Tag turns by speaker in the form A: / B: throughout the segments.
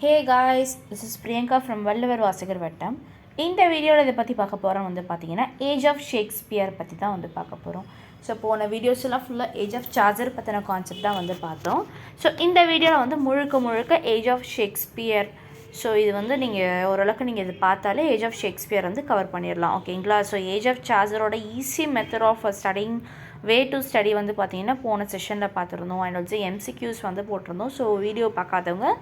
A: Hey guys, this is Priyanka from Vallavar Vasigar Vattam. இந்த வீடியோவில் இதை பற்றி பார்க்க போகிறோம் பார்த்தீங்கன்னா ஏஜ் ஆஃப் ஷேக்ஸ்பியர் பற்றி தான் பார்க்க போகிறோம். ஸோ போன வீடியோஸ்லாம் ஃபுல்லாக ஏஜ் ஆஃப் சார்ஜர் பற்றின கான்செப்ட் தான் பார்த்தோம். ஸோ இந்த வீடியோவில் முழுக்க ஏஜ் ஆஃப் ஷேக்ஸ்பியர். ஸோ இது நீங்கள் ஓரளவுக்கு நீங்கள் இது பார்த்தாலே ஏஜ் ஆஃப் ஷேக்ஸ்பியர் கவர் பண்ணிடலாம், ஓகேங்களா. ஸோ ஏஜ் ஆஃப் சார்ஜரோட easy method of studying way to study பார்த்தீங்கன்னா போன செஷனில் பார்த்துருந்தோம். அண்ட் ஆல்சோ எம்சிக்யூஸ் போட்டிருந்தோம். ஸோ வீடியோ பார்க்காதவங்க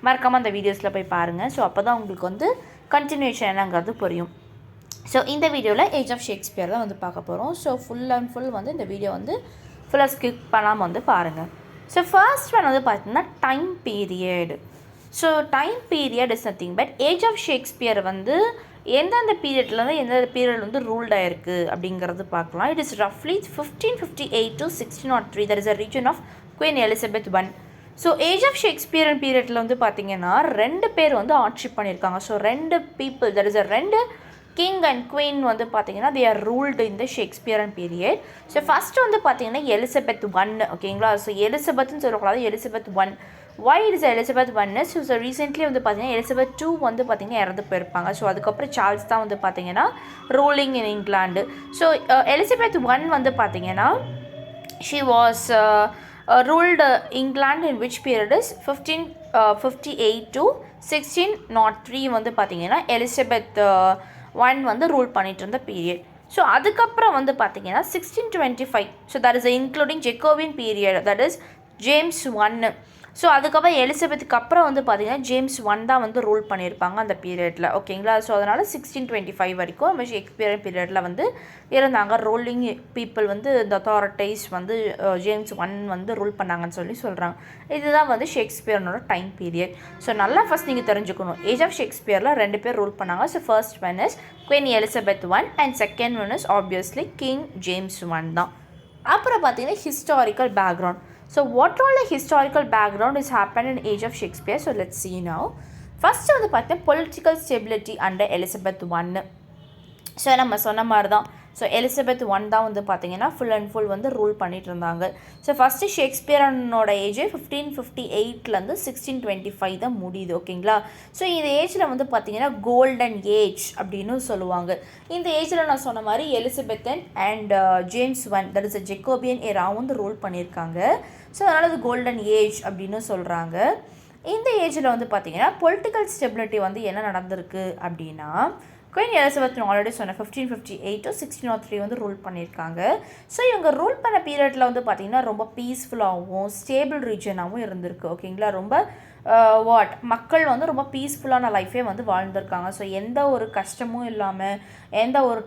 A: மறக்காமல் அந்த வீடியோஸில் போய் பாருங்கள். ஸோ அப்போ தான் உங்களுக்கு கண்டினியூஷன் என்னங்கிறது புரியும். ஸோ இந்த வீடியோவில் ஏஜ் ஆஃப் ஷேக்ஸ்பியர் தான் பார்க்க போகிறோம். ஸோ ஃபுல் அண்ட் ஃபுல் இந்த வீடியோ ஃபுல்லாக ஸ்கிப் பண்ணாமல் பாருங்கள். ஸோ ஃபர்ஸ்ட் ஒன் பார்த்தீங்கன்னா time period. So time period is nothing but age of Shakespeare எந்தெந்த பீரியட்லேருந்து எந்தெந்த பீரியட் ரூல்ட் ஆகிருக்கு அப்படிங்கிறது பார்க்கலாம். இட் இஸ் ரஃப்லி 1558 to 1603. That is a reign of Queen Elizabeth I. So age of Shakespeare பீரியடில் பார்த்தீங்கன்னா ரெண்டு பேர் ஆட்சி பண்ணியிருக்காங்க. ஸோ ரெண்டு பீப்புள், தட் இஸ் ரெண்டு கிங் அண்ட் குவீன் பார்த்தீங்கன்னா தே ஆர் ரூல்டு இந்த ஷேக்ஸ்பியரன் பீரியட். ஸோ ஃபஸ்ட்டு பார்த்தீங்கன்னா எலிசபெத் I, ஓகேங்களா. ஸோ எலிசபெத்னு சொல்லக்கூடாது, Elizabeth I. why it is Elizabeth I is so recently பார்த்தீங்கன்னா எலிசபெத் II பார்த்தீங்கன்னா இறந்து போயிருப்பாங்க. ஸோ அதுக்கப்புறம் சார்ல்ஸ் தான் பார்த்தீங்கன்னா ruling in England. So Elizabeth I பார்த்தீங்கன்னா she was ruled England in which period is 1558 to 1603 பார்த்தீங்கன்னா எலிசபெத் I ரூல் பண்ணிட்டு இருந்த பீரியட். ஸோ அதுக்கப்புறம் பார்த்தீங்கன்னா 1625. So that is including Jacobean period, that is James I. So அதுக்கப்புறம் எலிசபெத்துக்கு அப்புறம் பார்த்தீங்கன்னா ஜேம்ஸ் I தான் ரூல் பண்ணியிருப்பாங்க அந்த பீரியடில், ஓகேங்களா. ஸோ அதனால் 1625 வரைக்கும் நம்ம ஷேக்ஸ்பியர் பீரியடில் இருந்தாங்க. ரூலிங் பீப்புள் இந்த அத்தாரிட்டிஸ் ஜேம்ஸ் I ரூல் பண்ணாங்கன்னு சொல்கிறாங்க. இதுதான் ஷேக்ஸ்பியர்னோட டைம் பீரியட். ஸோ நல்லா ஃபஸ்ட் நீங்கள் தெரிஞ்சுக்கணும், ஏஜ் ஆஃப் ஷேக்ஸ்பியரில் ரெண்டு பேர் ரூல் பண்ணாங்க. So first one is Queen Elizabeth I and second one is obviously king James I தான். அப்புறம் பார்த்தீங்கன்னா historical background. So what all the historical background is happened in age of Shakespeare? So let's see now. First பார்த்தீங்கன்னா political stability under Elizabeth I. So நம்ம சொன்ன மாதிரி தான். So Elizabeth I தான் பார்த்தீங்கன்னா ஃபுல் அண்ட் ஃபுல் ரூல் பண்ணிட்டு இருந்தாங்க. So first ஷேக்ஸ்பியரனோட age 1558 1625 தான் முடியுது, ஓகேங்களா. ஸோ இந்த ஏஜில் பார்த்தீங்கன்னா கோல்டன் ஏஜ் அப்படின்னு சொல்லுவாங்க. இந்த ஏஜில் நான் சொன்ன மாதிரி Elizabeth and James I, that is Jacobean era rule பண்ணியிருக்காங்க. ஸோ அதனால் அது கோல்டன் ஏஜ் அப்படின்னு சொல்கிறாங்க. இந்த ஏஜில் பார்த்தீங்கன்னா பொலிட்டிக்கல் ஸ்டெபிலிட்டி என்ன நடந்திருக்கு அப்படின்னா, குவீன் எலிசபெத் ஆல்ரெடி சொன்ன 1558 to 1603 ரூல் பண்ணியிருக்காங்க. ஸோ இவங்க ரூல் பண்ண பீரியடில் பார்த்தீங்கன்னா ரொம்ப பீஸ்ஃபுல்லாகவும் ஸ்டேபிள் ரீஜனாகவும் இருந்திருக்கு, ஓகேங்களா. ரொம்ப மக்கள் ரொம்ப பீஸ்ஃபுல்லான லைஃபே வாழ்ந்திருக்காங்க. ஸோ எந்த ஒரு கஷ்டமும் இல்லாமல், எந்த ஒரு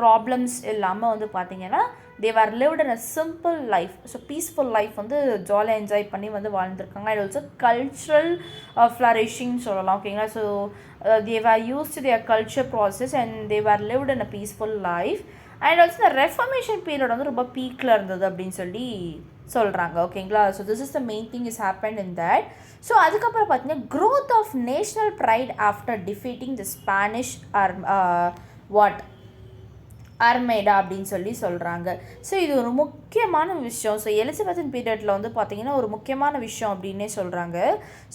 A: ப்ராப்ளம்ஸ் இல்லாமல் பார்த்தீங்கன்னா they were lived in a simple life. So peaceful life ஜாலியாக என்ஜாய் பண்ணி வாழ்ந்திருக்காங்க. அண்ட் ஆல்சோ கல்ச்சுரல் ஃப்ளரிஷிங் சொல்லலாம், ஓகேங்களா. So they were used to their culture process and they were lived in a peaceful life. And also இந்த reformation period ரொம்ப பீக்கில் இருந்தது அப்படின்னு சொல்கிறாங்க, ஓகேங்களா. So this is the main thing is happen in that. So அதுக்கப்புறம் பார்த்தீங்கன்னா growth of national pride after defeating the Spanish Armada அப்படின்னு சொல்கிறாங்க. ஸோ இது ஒரு முக்கியமான விஷயம். ஸோ எலிசபெத்தின் பீரியடில் பார்த்தீங்கன்னா ஒரு முக்கியமான விஷயம் அப்படின்னே சொல்கிறாங்க.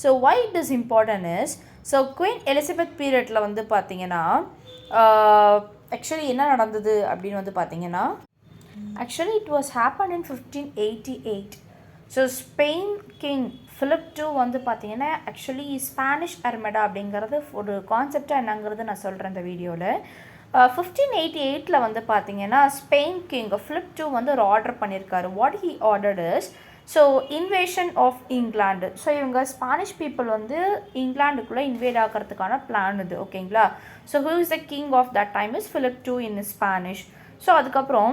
A: So why it is important is, so queen Elizabeth பீரியடில் பார்த்தீங்கன்னா ஆக்சுவலி என்ன நடந்தது அப்படின்னு பார்த்தீங்கன்னா, actually it was happen in 1588. So Spain king Philip II பார்த்தீங்கன்னா ஆக்சுவலி ஸ்பானிஷ் அர்மேடா அப்படிங்கிறது ஒரு கான்செப்டாக என்னங்கிறது நான் சொல்கிறேன் இந்த வீடியோவில். 1588 பார்த்தீங்கன்னா ஸ்பெயின் கிங் ஃபிலிப் II ஒரு ஆர்டர் பண்ணியிருக்காரு. What he ordered is, so invasion of England. So இவங்க ஸ்பானிஷ் பீப்புள் இங்கிலாண்டுக்குள்ளே இன்வேட் ஆகிறதுக்கான பிளான் இது, ஓகேங்களா. So who is the king of that time is Philip II in Spanish. So அதுக்கப்புறம்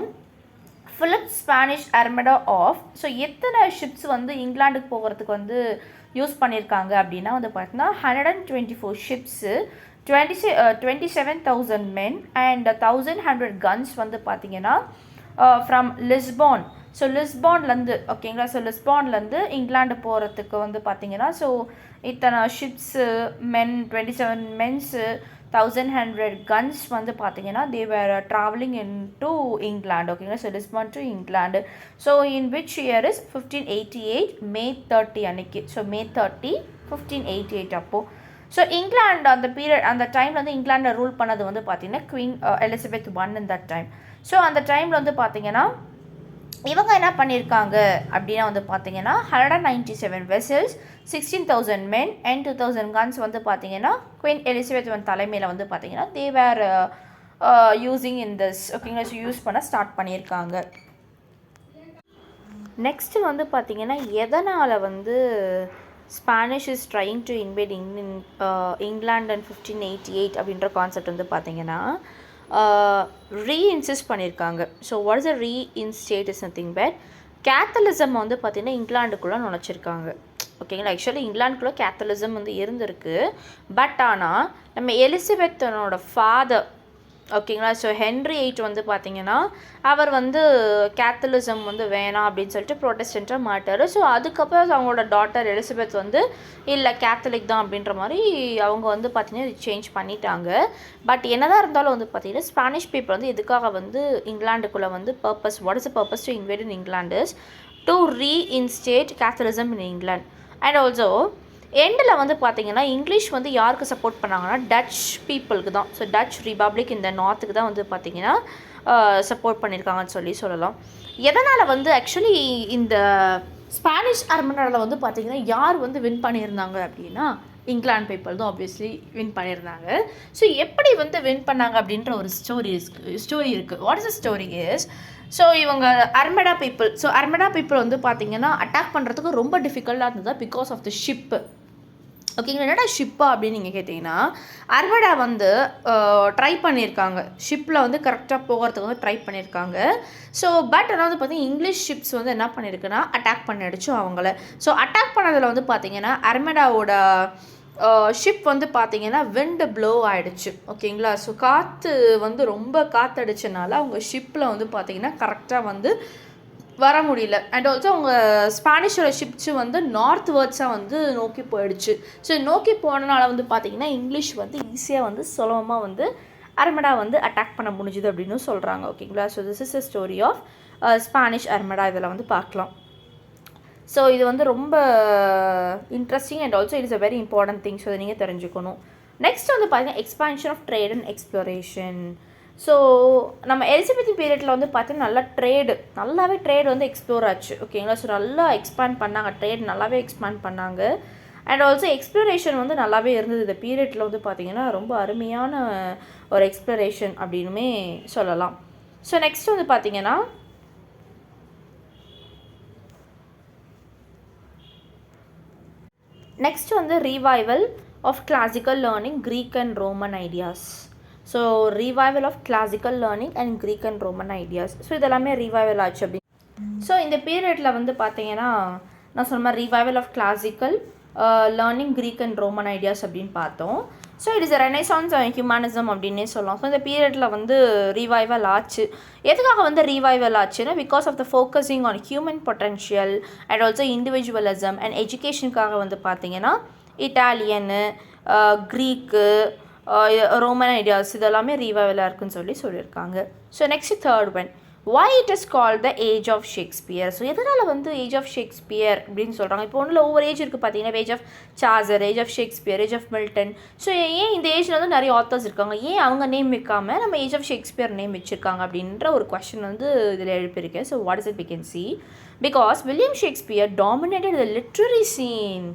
A: Philip Spanish armada of, so எத்தனை ships இங்கிலாண்டுக்கு போகிறதுக்கு use பண்ணியிருக்காங்க அப்படின்னா பார்த்தீங்கன்னா 124 ஷிப்ஸு, 27,000 men and 1,100 guns பார்த்தீங்கன்னா ஃப்ரம் லிஸ்பான். ஸோ லிஸ்பான்லேருந்து, ஓகேங்களா. ஸோ லிஸ்பான்லேருந்து இங்கிலாண்டு போகிறதுக்கு பார்த்தீங்கன்னா ஸோ இத்தனை ஷிப்ஸு, 27 மென்ஸு, 1,100 guns பார்த்தீங்கன்னா they were traveling into England, ஓகேங்களா. So Lisbon to England. So in which year is 1588 May 30 அன்னைக்கு. ஸோ May 30 1588 அப்போது. ஸோ இங்கிலாந்து அந்த பீரியட் அந்த டைமில் வந்து இங்கிலாண்டை ரூல் பண்ணது வந்து பார்த்திங்கன்னா queen Elizabeth one in that time. So அந்த டைமில் வந்து பார்த்திங்கன்னா இவங்க என்ன பண்ணியிருக்காங்க அப்படின்னா வந்து பார்த்திங்கன்னா 197 வெசல்ஸ், 16,000 men and 2,000 guns வந்து பார்த்திங்கன்னா குவீன் எலிசபெத் ஒன் தலைமையில் வந்து பார்த்திங்கன்னா தேவர் யூஸிங் இன் திஸ் ஓகேங்களா. ஸோ யூஸ் பண்ண ஸ்டார்ட் பண்ணியிருக்காங்க. நெக்ஸ்ட்டு வந்து பார்த்திங்கன்னா எதனால் வந்து Spanish is trying to invite England and 1588 அப்படின்ற கான்செப்ட் வந்து பார்த்திங்கன்னா ரீஇன்சிஸ்ட் பண்ணியிருக்காங்க. So what is a reinstate is nothing but Catholicism வந்து பார்த்திங்கன்னா இங்கிலாண்டுக்குள்ளே நுழைச்சிருக்காங்க ஓகேங்களா. ஆக்சுவலி இங்கிலாண்டுக்குள்ளே கேத்தலிசம் வந்து இருந்திருக்கு. பட் ஆனால் நம்ம எலிசபெத்தனோட ஃபாதர் ஓகேங்களா. ஸோ ஹென்ரி 8 வந்து பார்த்திங்கன்னா அவர் வந்து கேத்தலிசம் வந்து வேணாம் அப்படின்னு சொல்லிட்டு ப்ரொட்டஸ்டண்ட்டாக மாட்டார். ஸோ அதுக்கப்புறம் அவங்களோட டாட்டர் எலிசபெத் வந்து இல்லை கேத்தலிக் தான் அப்படின்ற மாதிரி அவங்க வந்து பார்த்திங்கன்னா சேஞ்ச் பண்ணிட்டாங்க. பட் என்னதான் இருந்தாலும் வந்து பார்த்திங்கன்னா ஸ்பானிஷ் பீப்புள் வந்து எதுக்காக வந்து இங்கிலாண்டுக்குள்ளே வந்து purpose what is the purpose to invite in England is to reinstate Catholicism in England. And also எண்டில் வந்து பார்த்திங்கன்னா இங்கிலீஷ் வந்து யாருக்கு சப்போர்ட் பண்ணாங்கன்னா டச் பீப்புளுக்கு தான். ஸோ டச் ரிபப்ளிக் இந்த நார்த்துக்கு தான் வந்து பார்த்திங்கன்னா சப்போர்ட் பண்ணியிருக்காங்கன்னு சொல்லலாம். எதனால் வந்து ஆக்சுவலி இந்த ஸ்பானிஷ் அரண்மனையில் வந்து பார்த்திங்கன்னா யார் வந்து வின் பண்ணியிருந்தாங்க அப்படின்னா இங்கிலாந்து பீப்புள் தான் ஆப்வியஸ்லி வின் பண்ணியிருந்தாங்க. ஸோ எப்படி வந்து வின் பண்ணாங்க அப்படின்ற ஒரு ஸ்டோரி இருக்குது. What is the story is so இவங்க Armada people. So Armada people வந்து பார்த்திங்கன்னா அட்டாக் பண்ணுறதுக்கு ரொம்ப டிஃபிகல்ட்டாக இருந்தது பிகாஸ் ஆஃப் த ஷிப்பு ஓகேங்களா. என்னடா ஷிப்பா அப்படின்னு நீங்கள் கேட்டிங்கன்னா அர்மடா வந்து ட்ரை பண்ணியிருக்காங்க ஷிப்பில் வந்து கரெக்டாக போகிறதுக்கு வந்து ட்ரை பண்ணியிருக்காங்க. ஸோ பட் ஆனால் வந்து பார்த்திங்கன்னா இங்கிலீஷ் ஷிப்ஸ் வந்து என்ன பண்ணியிருக்குன்னா அட்டாக் பண்ணிடுச்சு அவங்கள. ஸோ அட்டாக் பண்ணதில் வந்து பார்த்திங்கன்னா அர்மடாவோட ஷிப் வந்து பார்த்திங்கன்னா விண்டு ப்ளோ ஆகிடுச்சு ஓகேங்களா. ஸோ காற்று வந்து ரொம்ப காற்றடிச்சனால அவங்க ஷிப்பில் வந்து பார்த்திங்கன்னா கரெக்டாக வந்து வர முடியல. அண்ட் ஆல்சோ அவங்க ஸ்பானிஷோட ஷிப்ஸு வந்து நார்த் வேர்ட்ஸாக வந்து நோக்கி போயிடுச்சு. ஸோ நோக்கி போனனால வந்து பார்த்திங்கன்னா இங்கிலீஷ் வந்து ஈஸியாக வந்து சுலபமாக வந்து அர்மடா வந்து அட்டாக் பண்ண முடிஞ்சுது அப்படின்னு சொல்கிறாங்க ஓகேங்களா. So this is a story of Spanish armada. இதில் வந்து பார்க்கலாம். ஸோ இது வந்து ரொம்ப interesting and also it is a very important thing. So அதை நீங்கள் தெரிஞ்சுக்கணும். நெக்ஸ்ட் வந்து பார்த்திங்கன்னா expansion of trade and exploration. So நம்ம எலிசபெத் பீரியடில் வந்து பார்த்தீங்கன்னா நல்லாவே ட்ரேட் வந்து எக்ஸ்ப்ளோர் ஆச்சு ஓகேங்களா. ஸோ நல்லா எக்ஸ்பேண்ட் பண்ணாங்க, ட்ரேட் நல்லாவே எக்ஸ்பேண்ட் பண்ணாங்க. அண்ட் ஆல்சோ எக்ஸ்ப்ளோரேஷன் வந்து நல்லாவே இருந்தது. இந்த பீரியடில் வந்து பார்த்திங்கன்னா ரொம்ப அருமையான ஒரு எக்ஸ்ப்ளோரேஷன் அப்படின்னுமே சொல்லலாம். ஸோ நெக்ஸ்ட் வந்து பார்த்திங்கன்னா நெக்ஸ்ட் வந்து revival of classical learning Greek and Roman ideas. So revival of classical learning and Greek and Roman ideas. So இதெல்லாமே ரிவைவல் ஆச்சு அப்படி. ஸோ இந்த பீரியடில் வந்து பார்த்தீங்கன்னா நான் சொன்ன மாதிரி revival of classical learning Greek and Roman ideas அப்படின்னு பார்த்தோம். So it is a renaissance humanism அப்படின்னே சொல்லலாம். ஸோ இந்த பீரியடில் வந்து ரிவைவல் ஆச்சு. எதுக்காக வந்து ரிவைவல் ஆச்சுன்னா because of the focusing on human potential and also individualism and எஜுகேஷனுக்காக வந்து பார்த்திங்கன்னா இட்டாலியனு க்ரீக்கு ரோமன் ஐடியாஸ் இதெல்லாமே ரீவைவலாக இருக்குன்னு சொல்லியிருக்காங்க. So next third one why it is called the age of Shakespeare. So எதனால் வந்து ஏஜ் ஆஃப் ஷேக்ஸ்பியர் அப்படின்னு சொல்கிறாங்க. இப்போ ஒன்றில் ஒவ்வொரு ஏஜ் இருக்குது பார்த்தீங்கன்னா age of Chaucer, age of Shakespeare, age of Milton. So ஏன் இந்த ஏஜில் வந்து நிறைய ஆத்தர்ஸ் இருக்காங்க, ஏன் அவங்க நேம் வைக்காமல் நம்ம ஏஜ் ஆஃப் ஷேக்ஸ்பியர் நேம் வச்சுருக்காங்க அப்படின்ற ஒரு கொஸ்டின் வந்து இதில் எழுப்பியிருக்கேன். So what is it we can see because William Shakespeare dominated the literary scene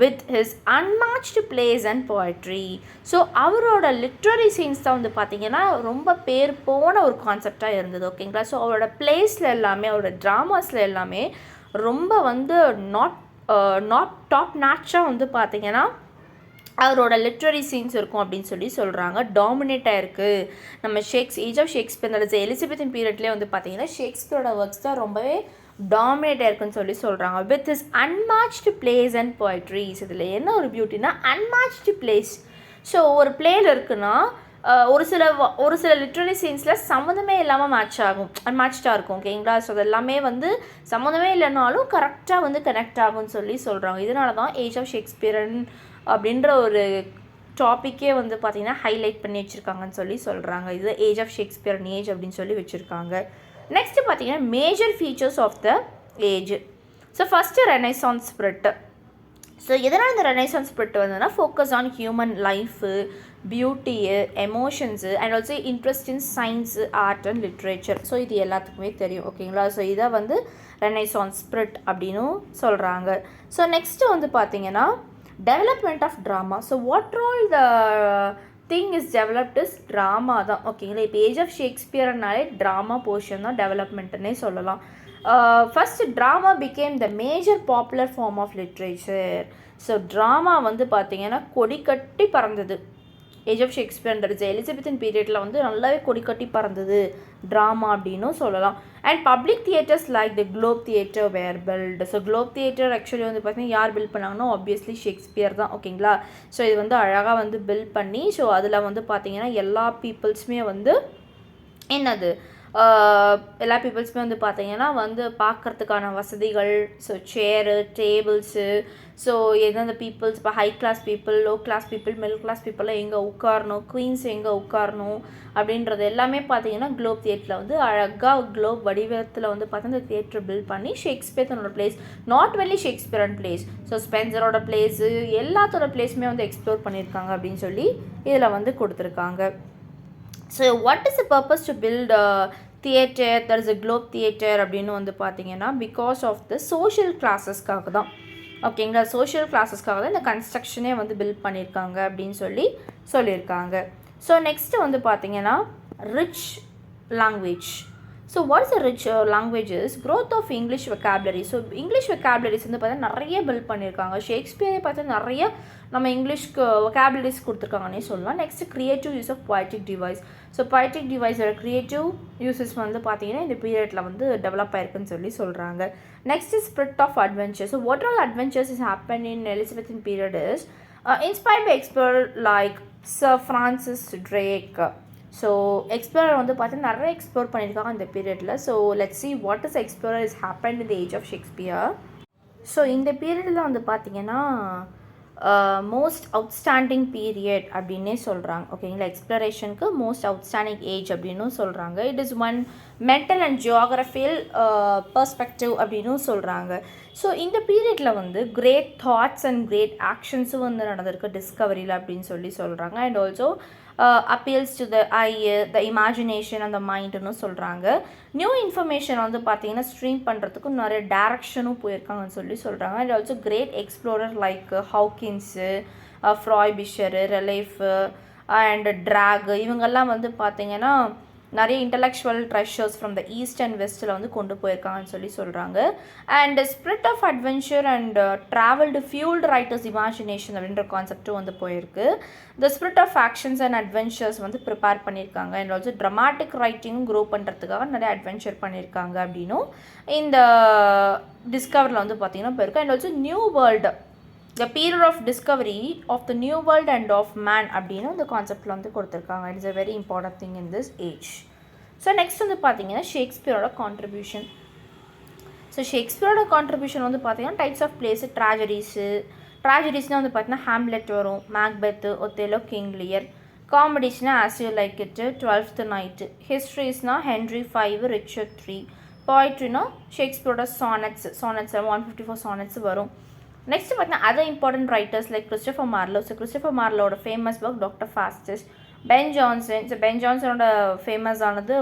A: with his unmatched plays and poetry. So அவரோட லிட்ரரி சீன்ஸ் தான் வந்து பார்த்திங்கன்னா ரொம்ப பேர் போன ஒரு கான்செப்டாக இருந்தது ஓகேங்களா. ஸோ அவரோட பிளேஸில் எல்லாமே அவரோட ட்ராமாஸில் எல்லாமே ரொம்ப வந்து நாட் டாப் நாச்சாக வந்து பார்த்திங்கன்னா அவரோட லிட்ரரி சீன்ஸ் இருக்கும் அப்படின்னு சொல்கிறாங்க. டாமினேட்டாக இருக்குது நம்ம ஏஜ் ஆஃப் ஷேக்ஸ்பியர் எலிசபெத்தின் பீரியட்லேயே வந்து பார்த்திங்கன்னா ஷேக்ஸ்பியரோட ஒர்க்ஸ் தான் ரொம்பவே டாமினேட்டாக இருக்குன்னு சொல்கிறாங்க. With is unmatched plays and poetries. இதில் என்ன ஒரு பியூட்டினா அன்மேட்ச்டு பிளேஸ். ஸோ ஒரு பிளேயில் இருக்குன்னா ஒரு சில லிட்ரரி சீன்ஸில் சம்மந்தமே இல்லாமல் மேட்ச் ஆகும், அன்மேட்ச்டாக இருக்கும் ஓகேங்களா. ஸோ அது எல்லாமே வந்து சம்மந்தமே இல்லைனாலும் கரெக்டாக வந்து கனெக்ட் ஆகும்னு சொல்கிறாங்க. இதனால தான் ஏஜ் ஆஃப் ஷேக்ஸ்பியரன் அப்படின்ற ஒரு டாப்பிக்கே வந்து பார்த்திங்கன்னா ஹைலைட் பண்ணி வச்சுருக்காங்கன்னு சொல்கிறாங்க. இது ஏஜ் ஆஃப் ஷேக்ஸ்பியரன் ஏஜ் அப்படின்னு வச்சுருக்காங்க. நெக்ஸ்ட்டு பார்த்தீங்கன்னா major features of the age. So first renaissance spirit. So எதனால் இந்த ரெனைசான்ஸ் ஸ்பிரிட் வந்ததுன்னா focus on human life, beauty, emotions and also interest in science, art and literature. So இது எல்லாத்துக்குமே தெரியும். ஓகேங்களா? ஸோ இதை வந்து ரெனைசான்ஸ் ஸ்பிரிட் அப்படின்னும் சொல்கிறாங்க. ஸோ நெக்ஸ்ட்டு வந்து பார்த்திங்கன்னா development of drama. So what all the thing is developed is drama தான். ஓகேங்களா? இப்போ ஏஜ் ஆஃப் ஷேக்ஸ்பியர்னாலே ட்ராமா போர்ஷன் தான் டெவலப்மெண்ட்டுன்னே சொல்லலாம். First drama became the major popular form of literature. So drama வந்து பார்த்திங்கன்னா கொடிக்கட்டி பறந்தது. ஏஜ் ஆஃப் ஷேக்ஸ்பியர்ன்றது எலிசபெத்தன் பீரியடில் வந்து நல்லாவே கொடிக்கட்டி பறந்தது ட்ராமா அப்படின்னும் சொல்லலாம். And public theatres like the Globe theatre were built. So Globe theatre actually வந்து பார்த்திங்கன்னா யார் பில்ட் பண்ணாங்கன்னா ஆப்வியஸ்லி ஷேக்ஸ்பியர் தான். ஓகேங்களா? ஸோ இது வந்து அழகாக வந்து பில்ட் பண்ணி ஸோ அதில் வந்து பார்த்திங்கன்னா எல்லா பீப்புள்ஸுமே வந்து என்னது எல்லா பீப்புள்ஸுமே வந்து பார்த்திங்கன்னா வந்து பார்க்குறதுக்கான வசதிகள், ஸோ சேரு, டேபிள்ஸு, ஸோ எந்தெந்த பீப்புள்ஸ் இப்போ high class people, low class people, middle class பீப்புளெலாம் எங்கே உட்காரணும், குவீன்ஸ் எங்கே உட்காரணும் அப்படின்றது எல்லாமே பார்த்திங்கன்னா குளோப் தியேட்டரில் வந்து அழகாக குளோப் வடிவத்தில் வந்து பார்த்தீங்கன்னா இந்த தியேட்டர் பில்ட் பண்ணி ஷேக்ஸ்பியர் தன்னோட plays, not only Shakespearean plays, so ஸ்பென்சரோட பிளேஸு எல்லாத்தோட பிளேஸுமே வந்து எக்ஸ்ப்ளோர் பண்ணியிருக்காங்க அப்படின்னு சொல்லி இதில் வந்து கொடுத்துருக்காங்க. So what is the purpose to build theatre, that is a Globe theatre அப்படின்னு வந்து பார்த்தீங்கன்னா பிகாஸ் ஆஃப் த சோஷியல் கிளாஸஸ்க்காக தான். ஓகேங்களா? சோஷியல் கிளாஸஸ்க்காக தான் இந்த கன்ஸ்ட்ரக்ஷனே வந்து பில்ட் பண்ணியிருக்காங்க அப்படின்னு சொல்லியிருக்காங்க. ஸோ நெக்ஸ்ட்டு வந்து பார்த்தீங்கன்னா rich language. So what is a rich languages growth of English vocabulary. So English vocabularies வந்து பார்த்தா நிறைய பில்ட் பண்ணியிருக்காங்க. ஷேக்ஸ்பியரே பார்த்தா நிறைய நம்ம இங்கிலீஷ்க்கு வெக்காபுலரிஸ் கொடுத்துருக்காங்கன்னே சொல்லலாம். Next creative use of poetic device. So poetic டிவைஸோட க்ரியேட்டிவ் யூசஸ் வந்து பார்த்தீங்கன்னா இந்த பீரியடில் வந்து டெவலப் ஆயிருக்குன்னு சொல்கிறாங்க. Next is spirit of adventure. So what all adventures is happen in Elizabethan period is inspired by explorer like Sir Francis Drake. So explorer வந்து பார்த்தீங்கன்னா நிறைய எக்ஸ்ப்ளோர் பண்ணியிருக்காங்க இந்த பீரியடில். So let's see what is explorer is happen in the age of Shakespeare. So இந்த பீரியடில் வந்து பார்த்திங்கன்னா மோஸ்ட் அவுட்ஸ்டாண்டிங் பீரியட் அப்படின்னே சொல்கிறாங்க. ஓகேங்களா? எக்ஸ்ப்ளரேஷனுக்கு மோஸ்ட் அவுட்ஸ்டாண்டிங் ஏஜ் அப்படின்னு சொல்கிறாங்க. It is one mental and geographical perspective அப்படின்னும் சொல்கிறாங்க. ஸோ இந்த பீரியடில் வந்து கிரேட் தாட்ஸ் அண்ட் கிரேட் ஆக்ஷன்ஸும் வந்து நடந்திருக்கு டிஸ்கவரியில் அப்படின்னு சொல்கிறாங்க. And also appeals to the eye, the imagination அந்த மைண்டுன்னு சொல்கிறாங்க. நியூ இன்ஃபர்மேஷன் வந்து பார்த்திங்கன்னா ஸ்ட்ரீம் பண்ணுறதுக்கும் நிறைய டேரக்ஷனும் போயிருக்காங்கன்னு சொல்கிறாங்க. And also great explorer like Hawkins, Frobisher, Raleigh and Drake இவங்கெல்லாம் வந்து பார்த்திங்கன்னா நிறைய intellectual treasures from the east and வெஸ்ட்டில் வந்து கொண்டு போயிருக்காங்கன்னு சொல்கிறாங்க. And spirit of adventure and travelled fuelled writers imagination அப்படின்ற கான்செப்டும் வந்து போயிருக்கு. The spirit of actions and adventures வந்து ப்ரிப்பேர் பண்ணியிருக்காங்க. அண்ட் ஆல்சோ ட்ராமாட்டிக் ரைட்டிங்கும் க்ரோ பண்ணுறதுக்காக நிறைய அட்வென்ச்சர் பண்ணியிருக்காங்க அப்படின்னும் இந்த டிஸ்கவரியில் வந்து பார்த்திங்கன்னா போயிருக்கு. And also new world, the period of discovery of the new world and of man அப்படின்னு இந்த கான்செப்டில் வந்து கொடுத்துருக்காங்க. It's a very important thing in this age. So next வந்து பார்த்தீங்கன்னா ஷேக்ஸ்பியரோட கான்ட்ரிபியூஷன். ஸோ ஷேக்ஸ்பியரோட கான்ட்ரிபியூஷன் வந்து பார்த்தீங்கன்னா டைப்ஸ் ஆஃப் பிளேஸு, ட்ராஜடிஸ்னால் வந்து பார்த்தீங்கன்னா ஹாம்லெட் வரும், மேக்பெத்து, ஒத்தேலோ, கிங் லியர். காமெடிஸ்னால் as you like it, 12th night. ஹிஸ்ட்ரிஸ்னால் ஹென்ரி 5, ரிச்சர்ட் 3. போய்ட்ரினா ஷேக்ஸ்பியரோட சானட்ஸ் 154 சானட்ஸ் வரும். நெக்ஸ்ட் பார்த்தீங்கன்னா other important writers like Christopher Marlowe. So Christopher மார்லோட famous book Doctor Faustus. Ben Jonson. So Ben ஜான்சனோட famous ஆனது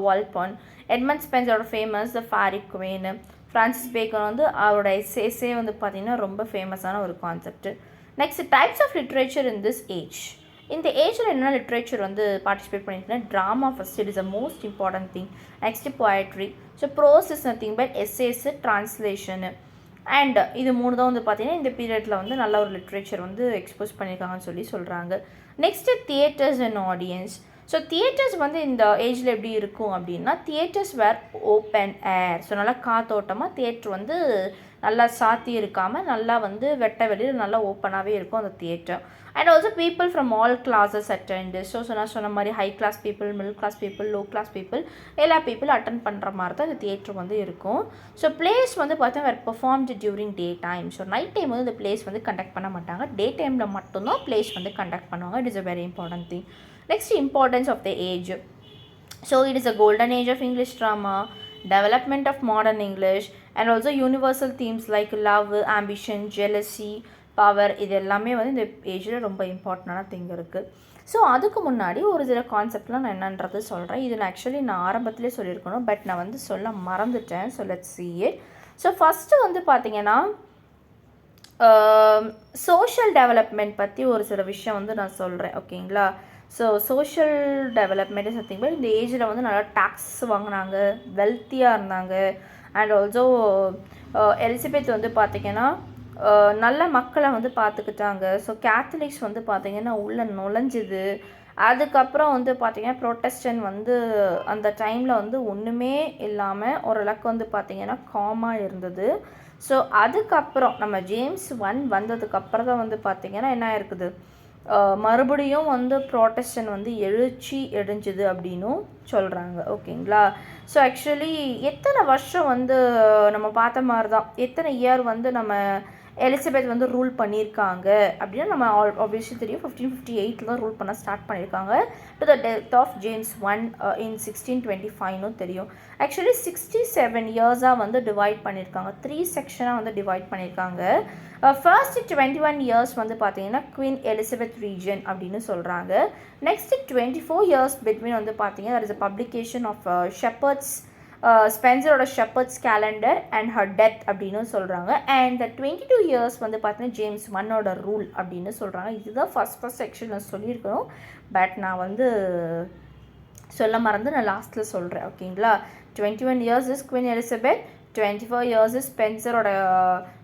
A: Volpone. Edmund ஸ்பென்சரோட famous the Faerie Queene. Francis Bacon வந்து அவரோட எஸ்ஸே வந்து பார்த்திங்கன்னா ரொம்ப ஃபேமஸான ஒரு concept. Next types of literature in this age. இந்த ஏஜில் என்ன லிட்ரேச்சர் வந்து பார்ட்டிசிபேட் பண்ணியிருக்குன்னா drama first, it is a most important thing. Next poetry. So prose is nothing but essays, translation. And இது மூணு தான் வந்து பார்த்திங்கன்னா இந்த பீரியடில் வந்து நல்ல ஒரு லிட்ரேச்சர் வந்து எக்ஸ்போஸ் பண்ணியிருக்காங்கன்னு சொல்கிறாங்க. Next theatres and audience. So theatres வந்து இந்த ஏஜில் எப்படி இருக்கும் அப்படின்னா தியேட்டர்ஸ் வேர் ஓப்பன் ஏர். ஸோ நல்லா காத்தோட்டமாக தியேட்டர் வந்து நல்லா சாத்தி இருக்காமல் நல்லா வந்து வெட்ட வெளியில் நல்லா ஓப்பனாகவே இருக்கும் அந்த theatre. And also people from all classes attend. So நான் சொன்ன மாதிரி high class people, middle class people, low class people எல்லா பீப்புள் அட்டன் பண்ணுற மாதிரி தான் இந்த தியேட்டர் வந்து இருக்கும். ஸோ பிளேஸ் வந்து பார்த்தா வேறு performed during day time. So night time வந்து இந்த பிளேஸ் வந்து கண்டக்ட் பண்ண மாட்டாங்க, டே டைமில் மட்டும்தான் பிளேஸ் வந்து கண்டக்ட் பண்ணுவாங்க. It is a very important thing. Next, importance of the age. So it is a golden age of English drama, development of modern English, and also universal themes like love, ambition, jealousy, power, இது எல்லாமே வந்து இந்த ஏஜில் ரொம்ப இம்பார்ட்டண்டான thing இருக்குது. So அதுக்கு முன்னாடி ஒரு சில கான்செப்ட்லாம் நான் என்னன்றது சொல்கிறேன். இது நான் ஆக்சுவலி நான் ஆரம்பத்திலே சொல்லியிருக்கணும், பட் நான் வந்து சொல்ல மறந்துட்டேன். So let's see it. So first வந்து பார்த்திங்கன்னா சோஷியல் டெவலப்மெண்ட் பற்றி ஒரு சில விஷயம் வந்து நான் சொல்கிறேன், ஓகேங்களா. So social development is nothing but இந்த ஏஜில் வந்து நல்லா டாக்ஸ் வாங்கினாங்க, வெல்த்தியாக இருந்தாங்க. அண்ட் ஆல்சோ எலிசபெத் வந்து பார்த்திங்கன்னா நல்ல மக்களை வந்து பார்த்துக்கிட்டாங்க. ஸோ கேத்தலிக்ஸ் வந்து பார்த்திங்கன்னா உள்ளே நுழைஞ்சிது. அதுக்கப்புறம் வந்து பார்த்திங்கன்னா ப்ரொட்டஸ்டன்ட் வந்து அந்த டைமில் வந்து ஒன்றுமே இல்லாமல் ஓரளவுக்கு வந்து பார்த்திங்கன்னா காமாக இருந்தது. ஸோ அதுக்கப்புறம் நம்ம ஜேம்ஸ் 1 வந்ததுக்கப்புறம் தான் வந்து பார்த்திங்கன்னா என்ன இருக்குது, மறுபடியும் வந்து ப்ரொட்டஸ்டன்ட் வந்து எழுஞ்சுது அப்படின்னும் சொல்கிறாங்க, ஓகேங்களா. ஸோ ஆக்சுவலி எத்தனை வருஷம் வந்து நம்ம பார்த்த மாதிரி தான், எத்தனை இயர் வந்து நம்ம எலிசபெத் வந்து ரூல் பண்ணியிருக்காங்க அப்படின்னா நம்ம ஆப்வியஸ்லி தெரியும் 1558 தான் ரூல் பண்ண ஸ்டார்ட் பண்ணியிருக்காங்க. To the death of James 1 in 1625 தெரியும். ஆக்சுவலி 67 இயர்ஸாக வந்து டிவைட் பண்ணியிருக்காங்க, 3 செக்ஷனாக வந்து டிவைட் பண்ணியிருக்காங்க. ஃபர்ஸ்ட் 21 இயர்ஸ் வந்து பார்த்தீங்கன்னா குவீன் எலிசபெத் ரீஜன் அப்படின்னு சொல்கிறாங்க. நெக்ஸ்ட் 24 இயர்ஸ் பிட்வீன் வந்து பார்த்தீங்கன்னா that is a publication of shepherd's ஸ்பென்சரோட shepherd's calendar and her death அப்படின்னு சொல்கிறாங்க. அண்ட் 22 இயர்ஸ் வந்து பார்த்தீங்கன்னா ஜேம்ஸ் 1 ரூல் அப்படின்னு சொல்கிறாங்க. இதுதான் ஃபஸ்ட் செக்ஷன் நான் சொல்லியிருக்கணும், பட் நான் வந்து சொல்ல மறந்து நான் லாஸ்ட்டில் சொல்கிறேன், ஓகேங்களா. 21 years is Queen Elizabeth, 24 years is ஸ்பென்சரோட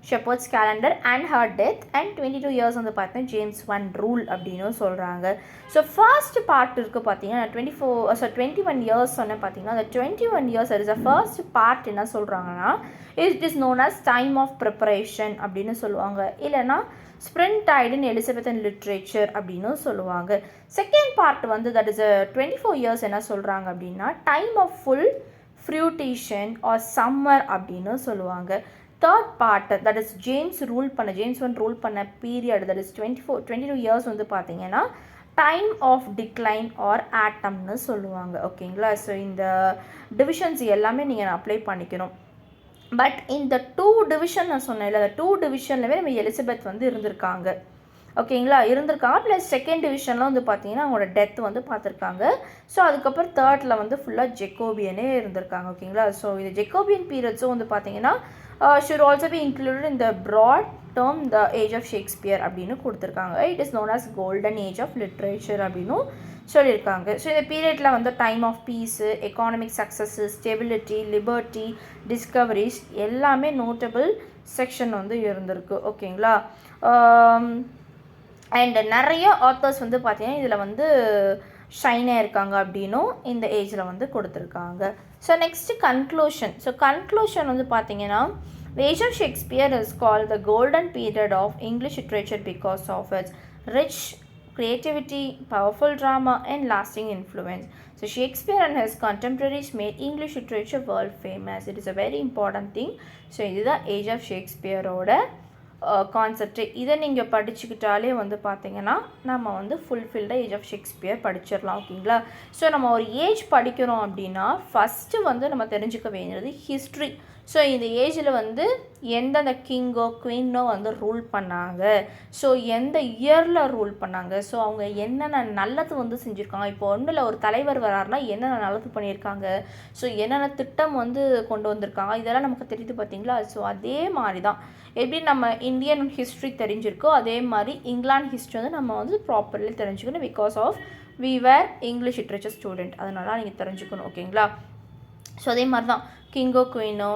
A: shepherd's calendar and her death, and 22 years வந்து பார்த்தீங்கன்னா ஜேம்ஸ் 1 ரூல் அப்படின்னு சொல்கிறாங்க. ஸோ ஃபர்ஸ்ட் பார்ட் இருக்குது பார்த்தீங்கன்னா 21 இயர்ஸ் சொன்னேன் பார்த்தீங்கன்னா அந்த 21 years is a first part என்ன சொல்கிறாங்கன்னா it is known as time of preparation அப்படின்னு சொல்லுவாங்க, இல்லைனா spring tide in Elizabeth and literature அப்படின்னு சொல்லுவாங்க. செகண்ட் பார்ட் வந்து தட் இஸ் 24 இயர்ஸ் என்ன சொல்கிறாங்க அப்படின்னா time of full fruitation or summer அப்படின்னு சொல்லுவாங்க. Third part that is James 1 rule பண்ண பீரியட் தட் இஸ் 22 இயர்ஸ் வந்து பார்த்தீங்கன்னா டைம் ஆஃப் டிக்ளைன் ஆர் ஆட்டம்னு சொல்லுவாங்க, ஓகேங்களா. ஸோ இந்த டிவிஷன்ஸ் எல்லாமே நீங்கள் அப்ளை பண்ணிக்கணும். பட் இந்த 2 டிவிஷன் நான் சொன்னேன் இல்லை, அந்த 2 டிவிஷன்லவே நம்ம எலிசபெத் வந்து இருந்திருக்காங்க, ஓகேங்களா, இருந்திருக்காங்க. ப்ளஸ் செகண்ட் டிவிஷனில் வந்து பார்த்தீங்கன்னா அவங்களோட டெத் வந்து பார்த்துருக்காங்க. ஸோ அதுக்கப்புறம் தேர்டில் வந்து ஃபுல்லாக ஜெக்கோபியனே இருந்திருக்காங்க, ஓகேங்களா. ஸோ இது ஜெக்கோபியன் பீரியட்ஸும் வந்து பார்த்தீங்கன்னா should also be included in the broad term the age of Shakespeare அப்படின்னு கொடுத்துருக்காங்க. It is known as golden age of literature அப்படின்னு சொல்லியிருக்காங்க. ஸோ இந்த பீரியடில் வந்து time of peace, economic success, stability, liberty, discoveries எல்லாமே நோட்டபிள் செக்ஷன் வந்து இருந்திருக்கு, ஓகேங்களா. அண்ட் நிறைய ஆத்தர்ஸ் வந்து பார்த்தீங்கன்னா இதில் வந்து ஷைனாக இருக்காங்க அப்படின்னும் இந்த ஏஜில் வந்து கொடுத்துருக்காங்க. So next conclusion. So conclusion வந்து பார்த்தீங்கன்னா the age of Shakespeare is called the golden period of English literature because of its rich creativity, powerful drama and lasting influence. So Shakespeare and his contemporaries made English literature world famous. It is a very important thing. So this is the age of Shakespeare ஓட concept. இதை நீங்கள் படிச்சுக்கிட்டாலே வந்து பார்த்தீங்கன்னா நம்ம வந்து fulfilled age of Shakespeare படிச்சிடலாம், ஓகேங்களா. So நம்ம ஒரு ஏஜ் படிக்கிறோம் அப்படின்னா ஃபஸ்ட்டு வந்து நம்ம தெரிஞ்சுக்க வேண்டியது ஹிஸ்ட்ரி. ஸோ இந்த ஏஜில் வந்து எந்தெந்த கிங்கோ குவீனோ வந்து ரூல் பண்ணாங்க, ஸோ எந்த இயரில் ரூல் பண்ணாங்க, ஸோ அவங்க என்னென்ன நல்லது வந்து செஞ்சுருக்காங்க. இப்போ ஒன்றில் ஒரு தலைவர் வராருன்னா என்னென்ன நல்லது பண்ணியிருக்காங்க, ஸோ என்னென்ன திட்டம் வந்து கொண்டு வந்திருக்காங்க, இதெல்லாம் நமக்கு தெரியுது பார்த்தீங்களா. ஸோ அதே மாதிரி தான் எப்படி நம்ம இந்தியன் ஹிஸ்ட்ரி தெரிஞ்சிருக்கோ அதே மாதிரி இங்கிலாந்து ஹிஸ்ட்ரி வந்து நம்ம வந்து ப்ராப்பர்லி தெரிஞ்சுக்கணும். Because of we were English literature student, அதனால நீங்கள் தெரிஞ்சுக்கணும், ஓகேங்களா. ஸோ அதே மாதிரி தான் கிங்கோ குயினோ,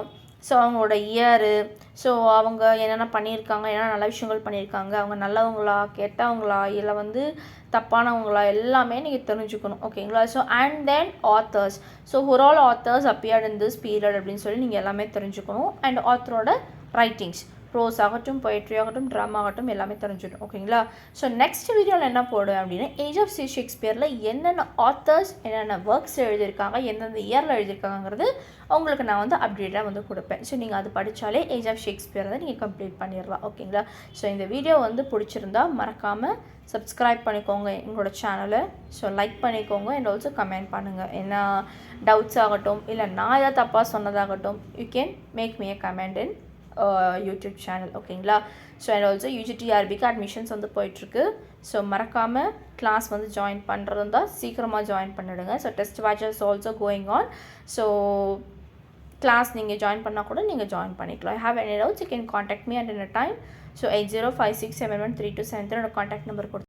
A: ஸோ அவங்களோட இயரு, ஸோ அவங்க என்னென்ன பண்ணியிருக்காங்க, என்னென்ன நல்ல விஷயங்கள் பண்ணியிருக்காங்க, அவங்க நல்லவங்களா கெட்டவங்களா இல்லை வந்து தப்பானவங்களா எல்லாமே நீங்கள் தெரிஞ்சுக்கணும், ஓகேங்களா. So and then authors, so all authors appeared in this period அப்படின்னு சொல்லி நீங்கள் எல்லாமே தெரிஞ்சுக்கணும். அண்ட் ஆத்தரோட ரைட்டிங்ஸ், ப்ரோஸ் ஆகட்டும், பொயட்ரி ஆகட்டும், ட்ராமா ஆகட்டும் எல்லாமே தெரிஞ்சிடும். ஓகேங்களா? ஸோ நெக்ஸ்ட் வீடியோவில் என்ன போடுவேன் அப்படின்னா, ஏஜ் ஆஃப் ஷேக்ஸ்பியரில் என்னென்ன ஆத்தர்ஸ் என்னென்ன ஒர்க்ஸ் எழுதியிருக்காங்க, எந்தெந்த இயரில் எழுதியிருக்காங்கிறது உங்களுக்கு நான் வந்து அப்டேட்டாக வந்து கொடுப்பேன். ஸோ நீங்கள் அது படித்தாலே ஏஜ் ஆஃப் ஷேக்ஸ்பியர் தான் நீங்கள் கம்ப்ளீட் பண்ணிடலாம். ஓகேங்களா? ஸோ இந்த வீடியோ வந்து பிடிச்சிருந்தா மறக்காமல் சப்ஸ்கிரைப் பண்ணிக்கோங்க எங்களோட சேனலை. ஸோ லைக் பண்ணிக்கோங்க அண்ட் ஆல்சோ கமெண்ட் பண்ணுங்கள். என்ன டவுட்ஸ் ஆகட்டும், இல்லை நான் ஏதாவது தப்பாக சொன்னதாகட்டும், you can make me a comment in YouTube channel. ஓகேங்களா? ஸோ அண்ட் ஆல்சோ UGTRBக்கு அட்மிஷன்ஸ் வந்து போயிட்டுருக்கு. ஸோ மறக்காமல் கிளாஸ் வந்து ஜாயின் பண்ணுறதா சீக்கிரமாக ஜாயின் பண்ணிவிடுங்க. So test batches also going on. So class நீங்கள் ஜாயின் பண்ணால் கூட நீங்கள் ஜாயின் பண்ணிக்கலாம். Have any doubts you can contact me at any time. So 8056713273 contact number கொடுத்து